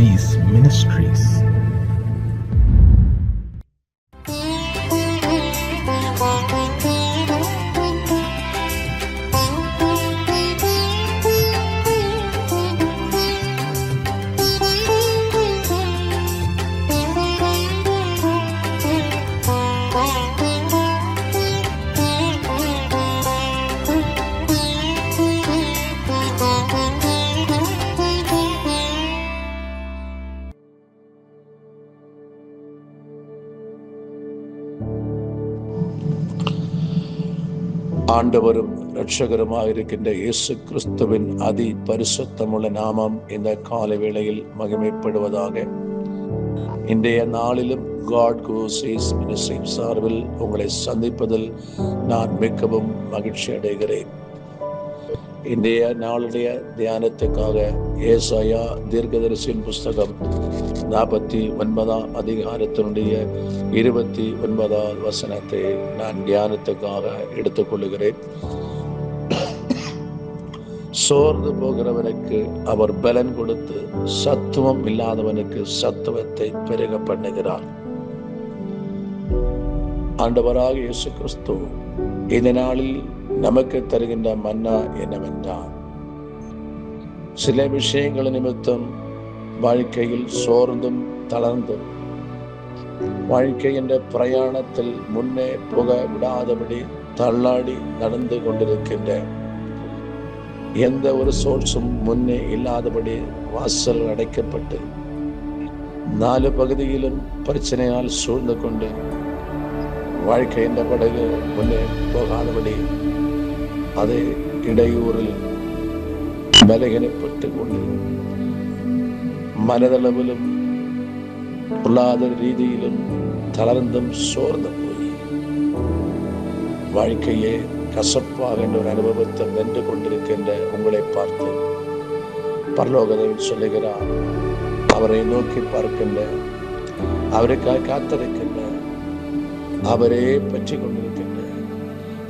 Overseas Ministries. ஆண்டவரும் இரட்சகருமாக இருக்கின்ற இயேசு கிறிஸ்துவின் அதி பரிசுத்தமுள்ள நாமம் இந்த காலை வேளையில் மகிமைப்படுவதாக. இன்றைய நாளிலும் காட் கோசேஸ் மினிஸ்ட்ரி சார்பில் உங்களை சந்திப்பதில் நான் மிகவும் மகிழ்ச்சி அடைகிறேன். இன்றைய நாளுடைய தியானத்துக்காக ஏசாயா தீர்க்கதரிசியின் புஸ்தகம் 49 அதிகாரத்தினுடைய 29 வசனத்தை நான் தியானத்துக்காக எடுத்துக்கொள்கிறேன். சோர்ந்து போகிறவனுக்கு அவர் பலன் கொடுத்து சத்துவம் இல்லாதவனுக்கு சத்துவத்தை பெருக பண்ணுகிறார். ஆண்டவராக இயேசு கிறிஸ்து இந்த நாளில் நமக்கு தருகின்ற மன்னா என்னவென்றால், சில விஷயங்கள் நிமித்தம் வாழ்க்கையில் சோர்ந்தும் தளர்ந்தும் வாழ்க்கை என்ற பிரயாணத்தில் முன்னே போக விடாதபடி தள்ளாடி நடந்து கொண்டிருக்கின்ற, எந்த ஒரு சோர்ஸும் முன்னே இல்லாதபடி வாசல் அடைக்கப்பட்டு 4 பகுதியிலும் பிரச்சனையால் சூழ்ந்து கொண்டு வாழ்க்கை என்ற படகு முன்னே போகாதபடி அதை இடையூறில் பலகீனப்பட்டு கொண்டு மனதளவிலும் பொருளாதார ரீதியிலும் தளர்ந்தும் சோர்ந்து போய் வாழ்க்கையே கசப்பாக என்ற ஒரு அனுபவத்தை வென்று கொண்டிருக்கின்ற உங்களை பார்த்து பரலோகத்தில் சொல்லுகிறார், அவரை நோக்கி பார்க்கின்ற, அவருக்காக காத்திருக்கின்ற, அவரே பற்றி கொண்டிருக்கின்ற,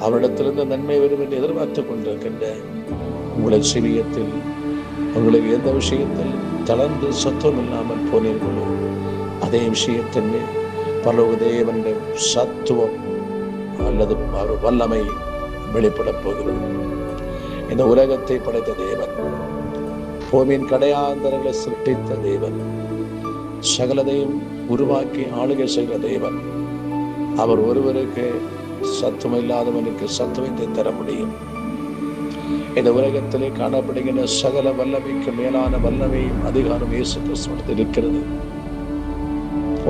அவரிடத்திலிருந்து நன்மை வரும் என்று எதிர்பார்த்து கொண்டிருக்கின்ற உங்களை சிவியத்தில், உங்களுக்கு எந்த விஷயத்தில் தளர்ந்து சத்துவம் இல்லாமல் போனீர்களோ அதே விஷயத்தின் மேல் பரலோக தேவனுடைய சத்துவம் அல்லது வல்லமை வெளிப்படப் போகிறது. இந்த உலகத்தை படைத்த தேவன், பூமியின் கடையாந்தரங்களை சிருஷ்டித்த தேவன், சகலதையும் உருவாக்கி ஆளுகை செய்கிற தேவன், அவர் ஒருவருக்கு சத்துவம் இல்லாதவனுக்கு சத்துவத்தை தர முடியும். இந்த உலகத்திலே காணப்படுகின்ற சகல வல்லமைக்கு மேலான வல்லமையும் அதிகாரம் இயேசு கிறிஸ்துவிடத்தில் இருக்கிறது.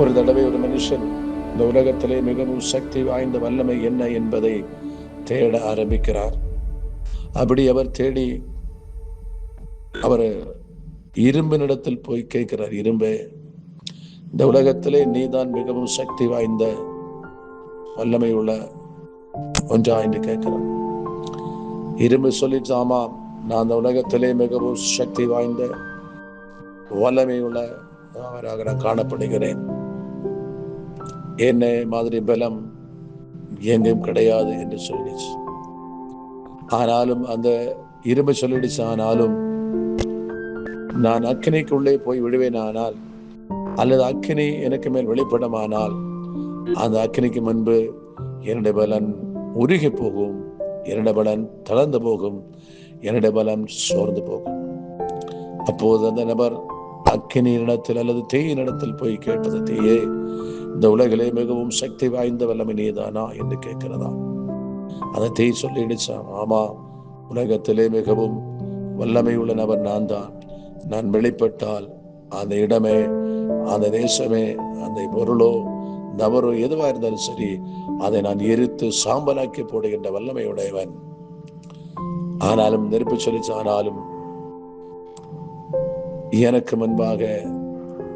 ஒரு தடவை ஒரு மனுஷன் இந்த உலகத்திலே மிகவும் சக்தி வாய்ந்த வல்லமை என்ன என்பதை தேட ஆரம்பிக்கிறார். அப்படி அவர் தேடி அவர் இரும்பினிடத்தில் போய் கேட்கிறார், இரும்பே, இந்த உலகத்திலே நீதான் மிகவும் சக்தி வாய்ந்த வல்லமை உள்ள ஒன்றா என்று கேட்கிறார். இரும்பு சொல்லிச்சு, ஆமாம், நான் அந்த உலகத்திலே மிகவும் சக்தி வாய்ந்த வல்லமை உள்ளவராக நான் காணப்படுகிறேன். என்ன மாதிரி பலம் எங்கும் கிடையாது என்று சொல்லிடுச்சு. ஆனாலும் அந்த இரும்பு சொல்லிடுச்சு, ஆனாலும் நான் அக்கினிக்குள்ளே போய் விடுவேன், ஆனால் அல்லது அக்கினி எனக்கு மேல் வெளிப்படமானால் அந்த அக்கினிக்கு முன்பு என்னுடைய பலன் உருகி போகும், என்னுடைய பலன் தளர்ந்து போகும், என்னுடைய பலன் சோர்ந்து போகும். அப்போது அந்த நபர் அக்கினியின் இடத்தில் அல்லது தீயின் இடத்தில் போய் கேட்டது, தீயே, இந்த உலகிலே மிகவும் சக்தி வாய்ந்த வல்லமை நீதானா என்று கேட்கிறதா? அந்த தீ சொல்லிடுச்சா, ஆமா, உலகத்திலே மிகவும் வல்லமை உள்ள நபர் நான் தான். நான் வெளிப்பட்டால் அந்த இடமே, அந்த தேசமே, அந்த பொருளோ நபரோ எதுவா இருந்தாலும் சரி, அதை நான் எரித்து சாம்பலாக்கி போடுகின்ற வல்லமை உடையவன். ஆனாலும் நெருப்பு சொல்லிச்சு, ஆனாலும் எனக்கு முன்பாக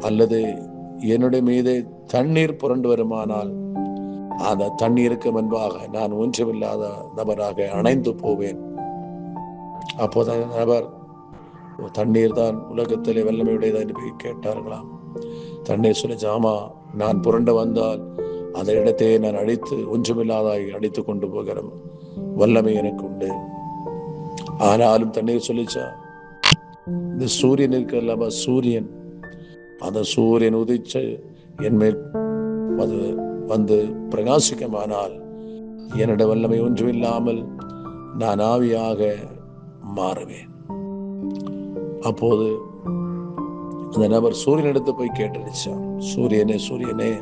அல்லது என்னுடைய மீது தண்ணீர் புரண்டு வருமானால் அந்த தண்ணீருக்கு முன்பாக நான் ஒன்றுமில்லாத நபராக அணைந்து போவேன். அப்போது நபர், தண்ணீர் தான் உலகத்திலே வல்லமையுடையதா என்று கேட்டார்களாம். தண்ணீர் சொல்லிச்சு, ஆமா, நான் புரண்டு வந்தால் அந்த இடத்தை நான் அழித்து ஒன்றுமில்லாதாய் அடித்து கொண்டு போகிற வல்லமை எனக்கு உண்டு. ஆனாலும் தண்ணீர் சொல்லிச்சா, இந்த சூரியன் இருக்கிற சூரியன் அந்த சூரியன் உதிச்சு என்மேல் அது வந்து பிரகாசிக்குமானால் என்னோட வல்லமை ஒன்றுமில்லாமல் நான் ஆவியாக மாறுவேன். அப்போது அந்த நபர் சூரியனிடத்து போய் கேட்டுச்சான், சூரியனே சூரியனே,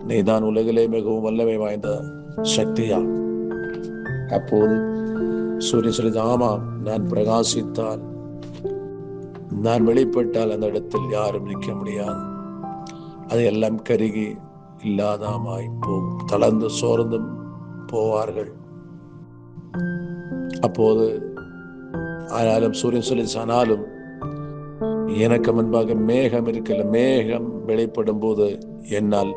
நீதான் உலகிலே மிகவும் வல்லமை வாய்ந்த சக்தியா? அப்போது சூரியன் சொல்லி, ஆமாம், நான் பிரகாசித்தால், நான் வெளிப்பட்டால் அந்த இடத்தில் யாரும் நிற்க முடியாது. அது எல்லாம் கருகி இல்லாதமாய் போகும், தளர்ந்து சோர்ந்தும் போவார்கள். அப்போது ஆனாலும் சூரியன் சொல்லி, ஆனாலும் எனக்கு முன்பாக மேகம் இருக்கல, மேகம் வெளிப்படும் போது என்னால்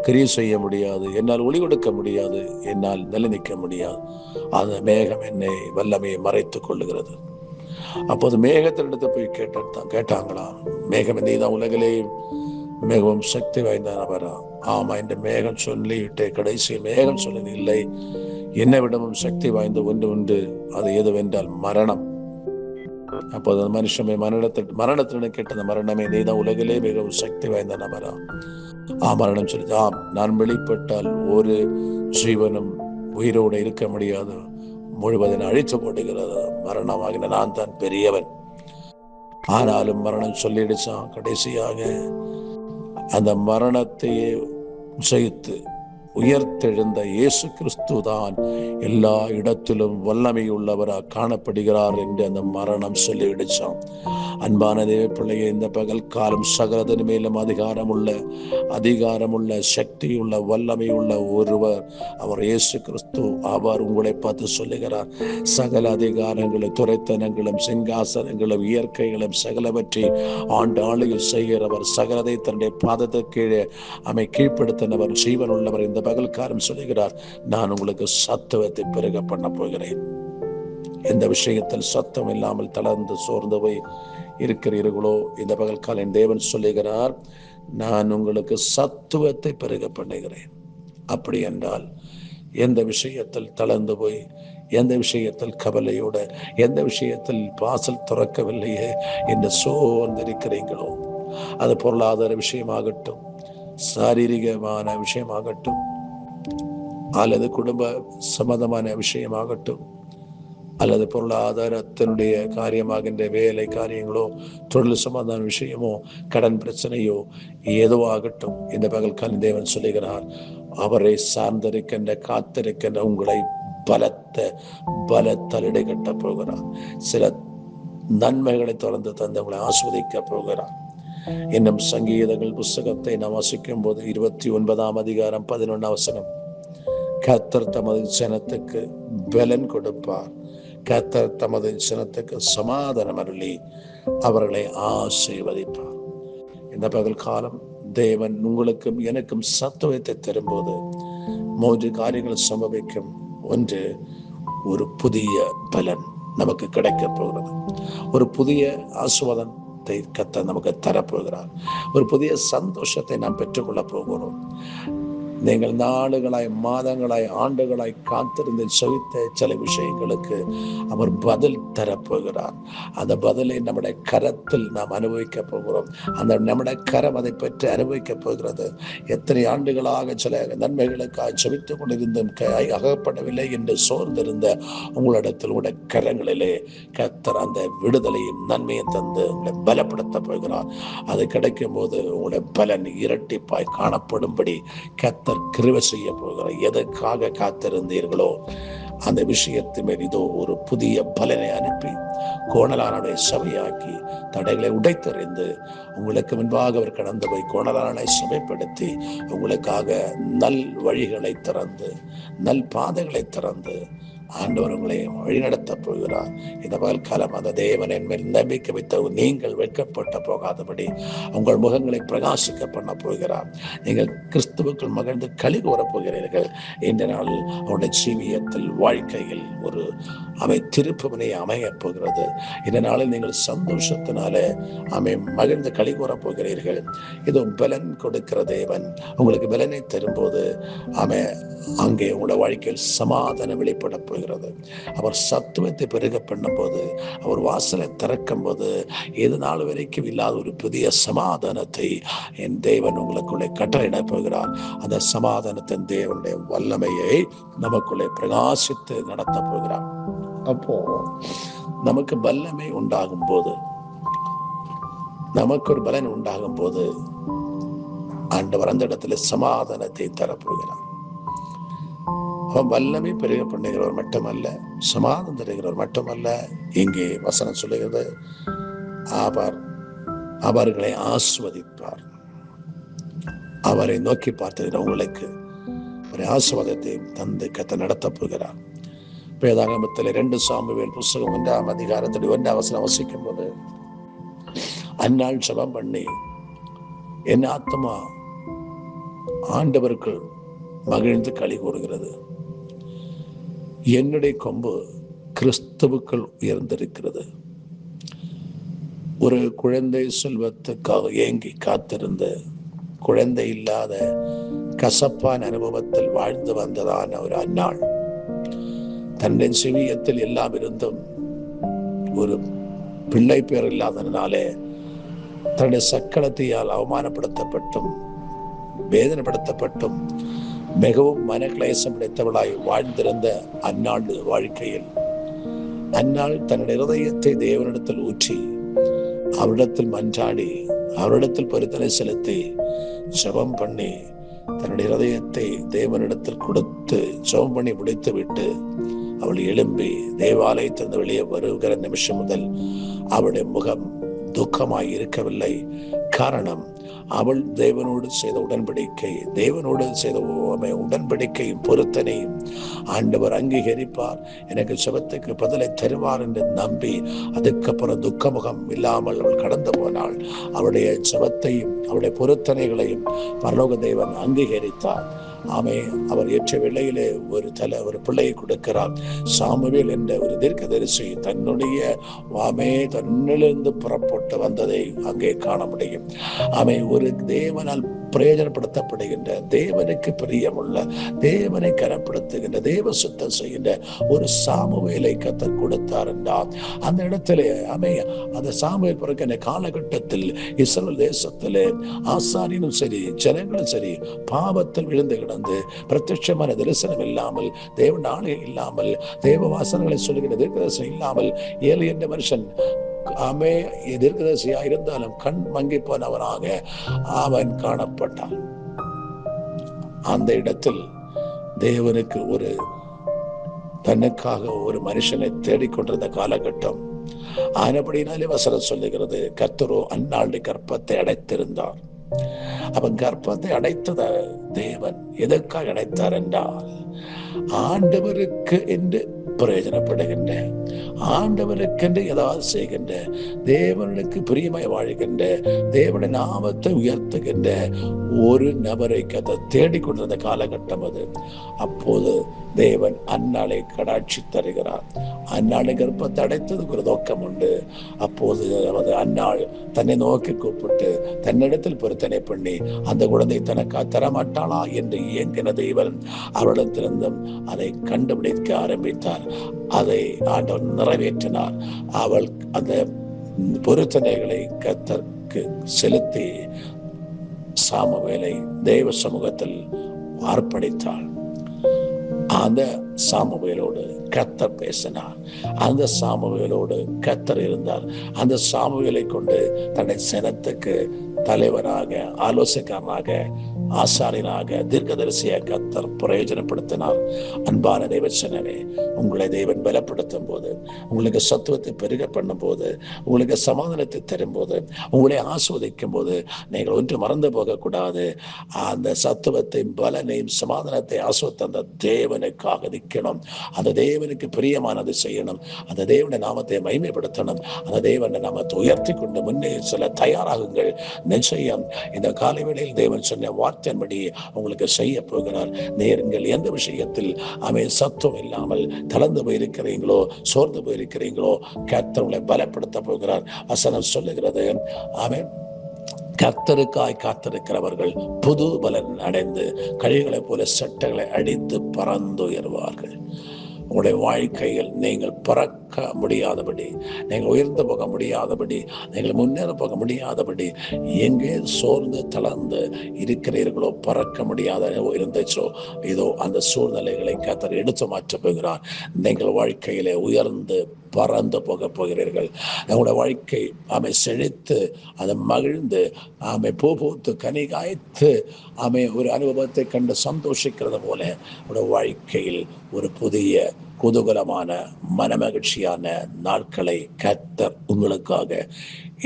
கிரியை செய்ய முடியாது, என்னால் ஒளி கொடுக்க முடியாது, என்னால் நிலை நிற்க முடியாது. அந்த மேகம் என்னை வல்லமையை மறைத்துக் கொள்ளுகிறது. அப்போது மேகத்தினிடத்தை போய் கேட்டாங்களா, மேகம் நீதான் உலகிலே மிகவும் சக்தி வாய்ந்த நபரா? ஆமா, இந்த மேகம் சொல்லிவிட்டு கடைசி மேகம் சொன்னது, இல்லை, என்னை விடவும் சக்தி வாய்ந்த ஒன்று உண்டு, அது எதுவென்றால் மரணம். அப்போது அந்த மனுஷமே மரணத்தினுடன் கேட்ட மரணமே, நீதான் உலகிலே மிகவும் சக்தி வாய்ந்த நபரா? மரணம் சொல்லி, நான் வெளிப்பட்டால் ஒரு ஜீவனும் உயிரோடு இருக்க முடியாது, முழுவதும் அழித்து போடுகிறது, மரணமாகின நான் தான் பெரியவன். ஆனாலும் மரணம் சொல்லிடுச்சான், கடைசியாக அந்த மரணத்தையே ஜெயித்து உயர்த்தெழுந்த இயேசு கிறிஸ்து தான் எல்லா இடத்திலும் வல்லமை உள்ளவராக காணப்படுகிறார் என்று அந்த மரணம் சொல்லிவிடுச்சான். அன்பான தேவ பிள்ளையை, இந்த பகல் காலம் சகலத்தின் மேலும் அதிகாரமுள்ள சக்தியுள்ள வல்லமை உள்ள ஒருவர், அவர் இயேசு கிறிஸ்து. அவர் உங்களை பார்த்து சொல்லுகிறார், சகல அதிகாரங்களும் துரைத்தனங்களும் சிங்காசனங்களும் இயற்கைகளும் சகலவற்றை ஆளுகை செய்கிறவர், சகலதை தன்னுடைய பாதத்துக்கு கீழே கீழ்ப்படுத்தினவர், ஜீவன் உள்ளவர். இந்த பகல்காரம் சொல்லுகிறார், நான் உங்களுக்கு சத்துவத்தை பெருக பண்ண போகிறேன். எந்த விஷயத்தில் சத்தம் இல்லாமல் தளர்ந்து சோர்ந்து போய் இருக்கிறீர்களோ, இந்த பகல்காலம் தேவன் சொல்லுகிறார், நான் உங்களுக்கு சத்துவத்தை பெருக பண்ணுகிறேன். அப்படி என்றால் எந்த விஷயத்தில் தளர்ந்து போய், எந்த விஷயத்தில் கவலையோட, எந்த விஷயத்தில் வாசல் திறக்கவில்லையே என்று சோர்ந்திருக்கிறீங்களோ, அது பொருளாதார விஷயமாகட்டும், சாரீரிகமான விஷயமாகட்டும், அல்லது குடும்ப சம்பந்தமான விஷயமாகட்டும், அல்லது பொருளாதாரத்தினுடைய காரியமாகின்ற வேலை காரியங்களோ, தொழில் சம்பந்தமான விஷயமோ, கடன் பிரச்சனையோ, எதுவாகட்டும், இந்த பகல்காலம் தேவன் சொல்லுகிறார், அவரை சார்ந்திருக்கின்ற காத்திருக்கின்ற உங்களை பலத்தால் இடைகட்ட போகிறார். சில நன்மைகளை தொடர்ந்து தந்து உங்களை ஆஸ்வதிக்க போகிறார். இன்னும் சங்கீதங்கள் புஸ்தகத்தை நாம் வாசிக்கும் போது 29ஆம் அதிகாரம் 11ஆம் வசனம், கர்த்தர் தமது ஜனத்துக்கு பலன் கொடுப்பார், கர்த்தர் தமது ஜனத்துக்கு சமாதானம் அருளி அவர்களை ஆசீர்வதிப்பார். இந்த பகல் காலம் தேவன் உங்களுக்கும் எனக்கும் சத்துவத்தை தரும்போது 3 காரியங்கள் சம்பவிக்கும். ஒன்று, ஒரு புதிய பலன் நமக்கு கிடைக்க போகிறது. ஒரு புதிய ஆசீர்வாதத்தை கர்த்தர் நமக்கு தரப்போகிறார். ஒரு புதிய சந்தோஷத்தை நாம் பெற்றுக்கொள்ள போகிறோம். நீங்கள் நாடுகளாய், மாதங்களாய், ஆண்டுகளாய் காத்திருந்து செவித்த சில விஷயங்களுக்கு அவர் பதில் தரப்போகிறார். அந்த பதிலை நம்முடைய கரத்தில் நாம் அனுபவிக்க போகிறோம். அந்த நம்முடைய கரம் அதை பெற்று அனுபவிக்க போகிறது. எத்தனை ஆண்டுகளாக சில நன்மைகளுக்காக செவித்துக் கொண்டிருந்தும் அகப்படவில்லை என்று சோர்ந்திருந்த உங்களிடத்தில், உங்களுடைய கரங்களிலே கர்த்தர் அந்த விடுதலையும் நன்மையும் தந்து உங்களை பலப்படுத்த போகிறார். அது கிடைக்கும் போது உங்களுடைய பலன் இரட்டிப்பாய் காணப்படும்படி கர்த்தர் கிருபை செய்ய போகிறார். எதற்காக காத்திருந்தீர்களோ அந்த விஷயத்து மேல் இதோ ஒரு புதிய பலனை அனுப்பி கோணலானுடைய சபையாக்கி தடைகளை உடைத்தறிந்து உங்களுக்கு முன்பாக அவர் கடந்து போய் கோணலானை சபைப்படுத்தி உங்களுக்காக நல் வழிகளை திறந்து, நல் பாதைகளை திறந்து ஆண்டவர் உங்களை வழிநடத்த போகிறார். இந்த பகல்காலம் அந்த தேவன் என் மேல் நம்பிக்கை வைத்த நீங்கள் வெட்கப்பட்ட போகாதபடி உங்கள் முகங்களை பிரகாசிக்க பண்ண போகிறார். நீங்கள் கிறிஸ்துவுக்குள் மகிழ்ந்து களி கூறப் போகிறீர்கள். இந்த நாள் அவருடைய ஜீவியத்தில், வாழ்க்கையில் ஒரு திருப்புமுனை அமையப் போகிறது. இந்த நாளில் நீங்கள் சந்தோஷத்தினால மகிழ்ந்து களி கூறப் போகிறீர்கள். இதோ பலன் கொடுக்கிற தேவன் உங்களுக்கு பலனை தரும்போது அங்கே உங்களுடைய வாழ்க்கையில் சமாதானம் வெளிப்பட போகிறது. அவர் சத்துவத்தை பெருக பண்ணும் போது, அவர் வாசலை திறக்கும் போது, இது நாள் வரைக்கும் இல்லாத ஒரு புதிய சமாதானத்தை என் தேவன் உங்களுக்குள்ளே கட்டளையிட போகிறார். அந்த சமாதானத்தின் தேவனுடைய வல்லமையை நமக்குள்ளே பிரகாசித்து நடத்த போகிறார். அப்போ நமக்கு வல்லமை உண்டாகும் போது, நமக்கு ஒரு பலன் உண்டாகும் போது, ஆண்டவர் அந்த இடத்துல சமாதானத்தை தரப்போகிறார். அவன் வல்லமை பெருக பண்ணுகிறவர் மட்டுமல்ல, சமாதானம் தருகிறவர் மட்டுமல்ல. இங்கே வசனம் சொல்லுகிறது, அவர்களை ஆஸ்வதிப்பார். அவரை நோக்கி பார்த்தது உங்களுக்கு ஒரு ஆசீர்வாதத்தை தந்து கத்த நடத்த போகிறார். வேதாகமத்தில் 2 சாமுவேல் புஸ்தகம் 1ஆம் அதிகாரத்தில் 1ஆம் வசனம் வசிக்கும் போது, அந்நாள் ஜெபம் பண்ணி என் ஆத்மா ஆண்டவருக்கு மகிழ்ந்து களி கூறுகிறது, என்னுடைய கொம்பு கிறிஸ்துவுக்குள் உயர்ந்திருக்கிறது. ஒரு குழந்தை செல்வத்துக்காக ஏங்கி காத்திருந்த, குழந்தை இல்லாத கசப்பான அனுபவத்தில் வாழ்ந்து வந்ததான ஒரு அந்நாள், தன்னை சிவியத்தில் எல்லாம் இருந்தும் ஒரு பிள்ளை பேர் இல்லாதனாலே தன்னுடைய சக்களத்தையால் அவமானப்படுத்தப்பட்டும் வேதனைப்படுத்தப்பட்டும் மிகவும் மனக்லேசம் கிடைத்தவளாய் வாழ்ந்திருந்த அந்நாள் வாழ்க்கையில், அந்நாள் தன்னுடைய இருதயத்தை தேவனிடத்தில் ஊற்றி அவரிடத்தில் மன்றாடி அவரிடத்தில் பொருத்தனை செலுத்தி ஜெபம் பண்ணி தன்னுடைய இருதயத்தை தேவனிடத்தில் கொடுத்து ஜெபம் பண்ணி முடித்து விட்டு அவள் எழும்பி தேவாலயத்திலிருந்து வெளியே வருகிற நிமிஷம் முதல் அவளுடைய முகம் துக்கமாய் இருக்கவில்லை. காரணம், அவள் தேவனோடு செய்த உடன்படிக்கை, தேவனோடு செய்த உடன்படிக்கையும் பொருத்தனையும் ஆண்டவர் அங்கீகரிப்பார், எனக்கு ஜெபத்துக்கு பதிலை தருவார் என்று நம்பி அதுக்கப்புறம் துக்கமுகம் இல்லாமல் அவள் கடந்து போனாள். அவளுடைய ஜெபத்தையும் அவளுடைய பொருத்தனைகளையும் பரலோக தேவன் அங்கீகரித்தார். ஆமே, அவர் ஏற்ற வேளையிலே ஒரு பிள்ளையை கொடுக்கிறார். சாமுவேல் என்ற ஒரு தீர்க்கதரிசி தன்னிலிருந்து புறப்பட்டு வந்ததை அங்கே காண முடியும். ஆமே, ஒரு தேவனால் பிரயோஜனப்படுத்தப்படுகின்ற, தேவனுக்கு பிரியமுள்ள, தேவனை கனப்படுத்துகின்ற, தேவ சுத்தம் செய்கின்ற ஒரு சாமுவேலை கர்த்தர் கொடுத்தார் என்றால், அந்த இடத்திலே அந்த சாமுவேல் பிறக்கின்ற காலகட்டத்தில் இஸ்ரவேல் தேசத்திலே ஆசாரியனும் சரி ஜனங்களும் சரி பாவத்தில் விழுந்து கிடந்து பிரத்யட்சமான தரிசனம் இல்லாமல், தேவ ஆணையம் இல்லாமல், தேவ வாசனங்களை சொல்லுகிற தீர்க்கதரிசனம் இல்லாமல், ஏழு என்ற மனுஷன் தீர்க்கதரிசியா இருந்தாலும் கண் மங்கி போனவனாக அவன் காணப்பட்டான். அந்த இடத்தில் தேவனுக்கு தனக்காக ஒரு மனுஷனை தேடிக்கொண்டிருந்த காலகட்டம். ஆனபடினாலே வசனம் சொல்லுகிறது, கர்த்தரோ அந்நாளுடைய கர்ப்பத்தை அடைத்திருந்தார். அவன் கர்ப்பத்தை அடைத்தத தேவன் எதற்காக அடைத்தார் என்றால், ஆண்டவருக்கு என்று பிரயோஜனப்படுகின்ற, ஆண்டவருக்கென்று ஏதாவது செய்கின்ற, தேவனுக்கு பிரியமாய் வாழ்கின்ற, தேவனுடைய நாமத்தை உயர்த்துகின்ற ஒரு நபரை கர்த்தர் தேடிக்கொண்டிருந்த காலகட்டம் அது. அப்போது தேவன் அந்நாளை கடாட்சி தருகிறார். அந்நாளை கர்ப்பத்தை அடைத்ததுக்கு ஒரு நோக்கம் உண்டு. அப்போது அந்நாள் தன்னை நோக்கி கூப்பிட்டு தன்னிடத்தில் பொருத்தனை பண்ணி அந்த குழந்தை தனக்கா தரமாட்டாளா என்று இயங்கின தேவன் அவளிடத்திலிருந்தும் அதை கண்டுபிடிக்க ஆரம்பித்தார். அதை ஆண்டவர் நிறைவேற்றினார். அவள் அந்த பொருத்தனைகளை கர்த்தருக்கு செலுத்தி சாமுவேலை தேவ சமூகத்தில் அர்ப்பணித்தாள். அந்த சாமுவேலோடு கர்த்தர் பேசினார். அந்த சாமுவேலோடு கர்த்தர் இருந்தார். அந்த சாமுவேலை கொண்டு தன்னை சனத்துக்கு தலைவராக, ஆலோசகராக, ஆசாரியனாக, தீர்க்கதரிசியாக கர்த்தர் பிரயோஜனப்படுத்தினார். அன்பான தேவச்சனவே, உங்களை தேவன் பலப்படுத்தும் போது, உங்களுக்கு சத்துவத்தை பெருக பண்ணும் போது, உங்களுக்கு சமாதானத்தை தரும் போது, உங்களை ஆஸ்வதிக்கும் போது, நீங்கள் ஒன்று மறந்து போகக்கூடாது. அந்த சத்துவத்தையும் பலனையும் சமாதானத்தை ஆஸ்வதித்த அந்த தேவனுக்காக நிற்கணும். அந்த தேவனுக்கு பிரியமானது செய்யணும். அந்த தேவனுடைய நாமத்தை மகிமைப்படுத்தணும். அந்த தேவனுடைய நாமத்தை உயர்த்தி கொண்டு முன்னே சில தயாராகுங்கள். நிச்சயம் இந்த காலை வேளையில் தேவன் சொன்ன வார்த்தையின்படி உங்களுக்கு செய்ய போகிறார். நீங்கள் எந்த விஷயத்தில் சத்துவம் இல்லாமல் தளர்ந்து போயிருக்கிறீங்களோ, சோர்ந்து போயிருக்கிறீங்களோ, கர்த்தர் உங்களை பலப்படுத்த போகிறார். வசனம் சொல்லுகிறது, ஆமென், கர்த்தருக்காய் காத்திருக்கிறவர்கள் புது பலன் அடைந்து கழிகளை போல சட்டைகளை அடித்து பறந்து உயர்வார்கள். உங்களுடைய வாழ்க்கையில் நீங்கள் பறக்க முடியாதபடி, நீங்கள் உயர்ந்து போக முடியாதபடி, நீங்கள் முன்னேற போக முடியாதபடி எங்கே சோர்ந்து தளர்ந்து இருக்கிறீர்களோ, பறக்க முடியாத இருந்துச்சோ, இதோ அந்த சூழ்நிலைகளை கர்த்தர் எடுத்து மாற்ற போகிறார். நீங்கள் வாழ்க்கையிலே உயர்ந்து பறந்து போக போகிறீர்கள். நம்முடைய வாழ்க்கை ஆமை செழித்து, அதை மகிழ்ந்து, ஆமை பூ பூத்து கனி காய்த்து, ஆமை ஒரு அனுபவத்தை கண்டு சந்தோஷிக்கிறது போல உடைய வாழ்க்கையில் ஒரு புதிய குதூகலமான மனமகிழ்ச்சியான நாட்களை கர்த்தர் உங்களுக்காக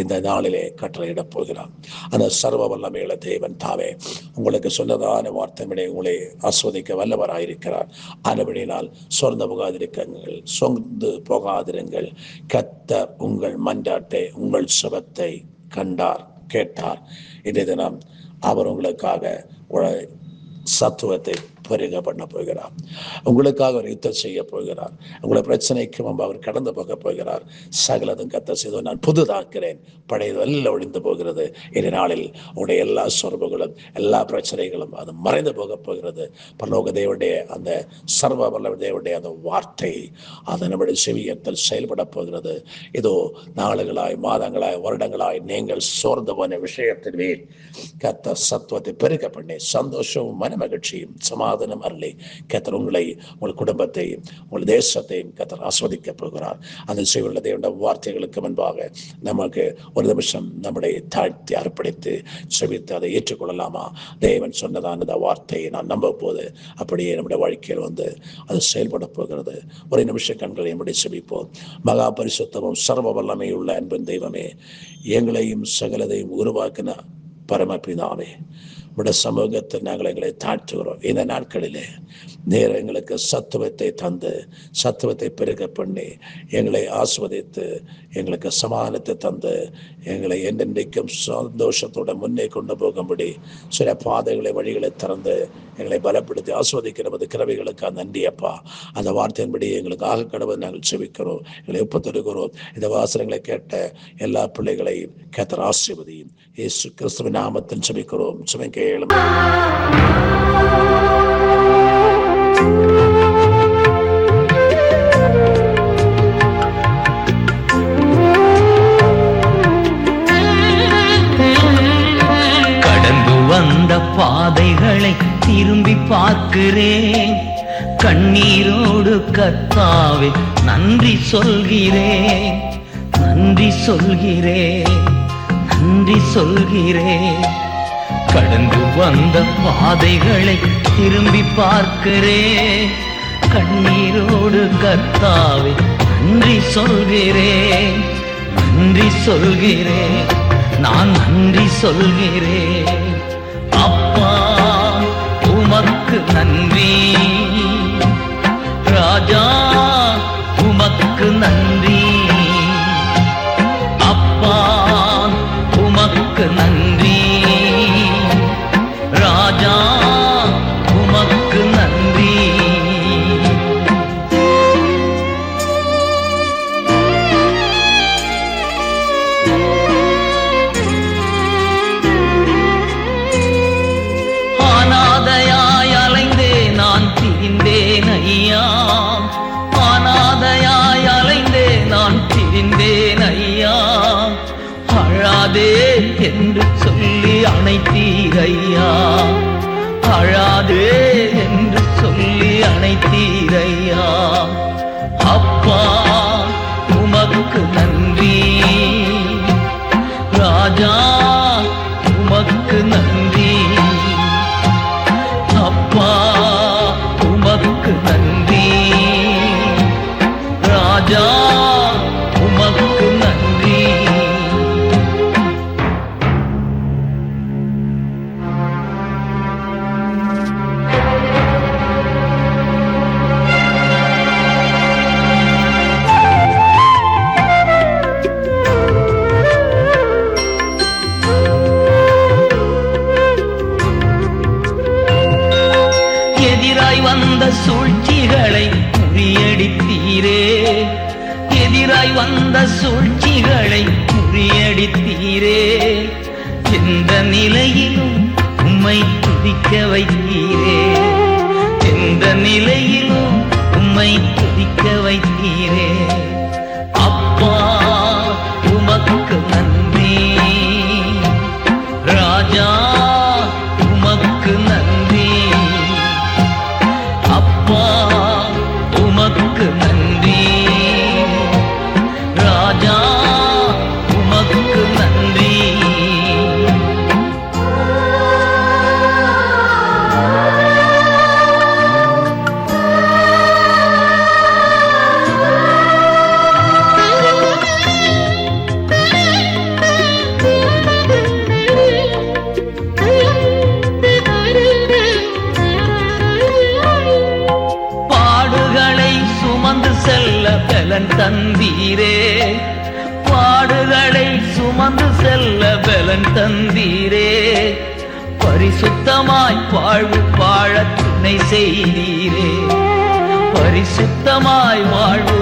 இந்த நாளிலே கட்டளையிடப் போகிறார். அந்த சர்வ வல்லமையுள்ள தேவன் தாவே உங்களுக்கு சொன்னதான வார்த்தைகளை உங்களை ஆஸ்வதிக்க வல்லவராயிருக்கிறார். ஆனபடியினால் சொர்ந்து போகாதிருங்கள், சொந்து போகாதிருங்கள். கர்த்தர் உங்கள் மன்றாட்டை, உங்கள் சுபத்தை கண்டார், கேட்டார். இன்றைய தினம் அவர் உங்களுக்காக சத்துவத்தை பெருக பண்ண போகிறார். உங்களுக்காக அவர் யுத்தம் செய்ய போகிறார். உங்களை பிரச்சனைக்கு முன்பு அவர் கடந்து போக போகிறார். சகலதும் கர்த்தர் செய்து நான் புதுதாக்கிறேன், பழையது எல்லாம் ஒழிந்து போகிறது. இந்த நாளில் உங்களுடைய எல்லா சொர்பங்களும் எல்லா பிரச்சனைகளும் அது மறைந்து போக போகிறது. பரலோக தேவனுடைய அந்த சர்வ வல்ல தேவனுடைய அந்த வார்த்தை அது நம்முடைய செவியத்தில் செயல்பட போகிறது. இதோ நாளுகளாய், மாதங்களாய், வருடங்களாய் நீங்கள் சோர்ந்து போன விஷயத்தின் மேல் கர்த்தர் சத்துவத்தை பெருக பண்ணி சந்தோஷமும் மனமகிழ்ச்சியும் சமாதானம் அருளி கர்த்தர் உங்களை, உங்கள் குடும்பத்தையும் உங்கள் தேசத்தையும் கர்த்தர் ஆஸ்வதிக்க போகிறார். அந்த செய்யுள்ள தேவனுடைய வார்த்தைகளுக்கு முன்பாக நமக்கு ஒரு நிமிஷம் நம்முடைய தாழ்த்தி அர்ப்பணித்து செபித்து அதை ஏற்றுக்கொள்ளலாமா? தேவன் சொன்னதான அந்த வார்த்தையை நான் நம்ப போது அப்படியே நம்முடைய வாழ்க்கையில் வந்து அது செயல்பட போகிறது. ஒரு நிமிஷம் கண்களை நம்முடைய செபிப்போம். மகா பரிசுத்தமும் சர்வ வல்லமையுள்ள அன்பின் தெய்வமே, எங்களையும் சகலதையும் உருவாக்கின பரமபிதாவே, உடைய சமூகத்தில் நாங்கள் எங்களை தாழ்த்துகிறோம். இந்த நாட்களிலே நேர எங்களுக்கு சத்துவத்தை தந்து சத்துவத்தை பெருக பண்ணி எங்களை ஆஸ்வதித்து எங்களுக்கு சமாதானத்தை தந்து எங்களை என்றென்றைக்கும் சந்தோஷத்தோட முன்னே கொண்டு போகும்படி சில பாதைகளை வழிகளை திறந்து எங்களை பலப்படுத்தி ஆஸ்வதிக்கிற கிரவைகளுக்கு நன்றி அப்பா. அந்த வார்த்தையின்படி எங்களுக்கு ஆக கடவுள் நாங்கள் செபிக்கிறோம், எங்களை ஒப்புத்தருகிறோம். இந்த வாசனங்களை கேட்ட எல்லா பிள்ளைகளையும் கர்த்தர் ஆசீர்வதியும். இயேசு கிறிஸ்துவின் நாமத்தில் செபிக்கிறோம். சுமை கேளும். கடந்து வந்த பாதைகளை திரும்பி பார்க்கிறேன். கண்ணீரோடு கர்த்தாவே நன்றி சொல்கிறேன், நன்றி சொல்கிறேன், நன்றி சொல்கிறேன். கடந்து வந்த பாதைகளை திரும்பி பார்க்கிறேன். கண்ணீரோடு கர்த்தாவே நன்றி சொல்கிறேன், நன்றி சொல்கிறேன், நான் நன்றி சொல்கிறேன். அப்பா உமக்கு நன்றி, ராஜா உமக்கு நன்றி. அப்பா உமக்கு நன்றி, ராஜா உமக்கு நன்றி. அனாதையாய் அலைந்தே நான் திரிந்தேன் ஐயா, அனாதையாய் அலைந்தே நான் திரிந்தேன் ஐயா. அழாதே என்று சொல்லி அணைத்தீர் ஐயா, அழாதே என்று சொல்லி அணைத்தீர் ஐயா. அப்பா உமக்கு நன்றி, ராஜா உமக்கு நன்றி. அப்பா உமக்கு நன்றி, ராஜா உமக்கு நன்றி. எதிராய் வந்த சூழ்ச்சிகளை முறியடித்தீரே, எதிராய் வந்த சூழ்ச்சிகளை முறியடித்தீரே. எந்த நிலையிலும் உம்மை துதிக்க வைத்தீரே, எந்த நிலையிலும் உம்மை துதிக்க செல்ல பலன் தந்தீரே, பாடுகளை சுமந்து செல்ல பலன் தந்தீரே, பரிசுத்தமாய் வாழ துணை செய்தீரே, பரிசுத்தமாய் வாழ்வு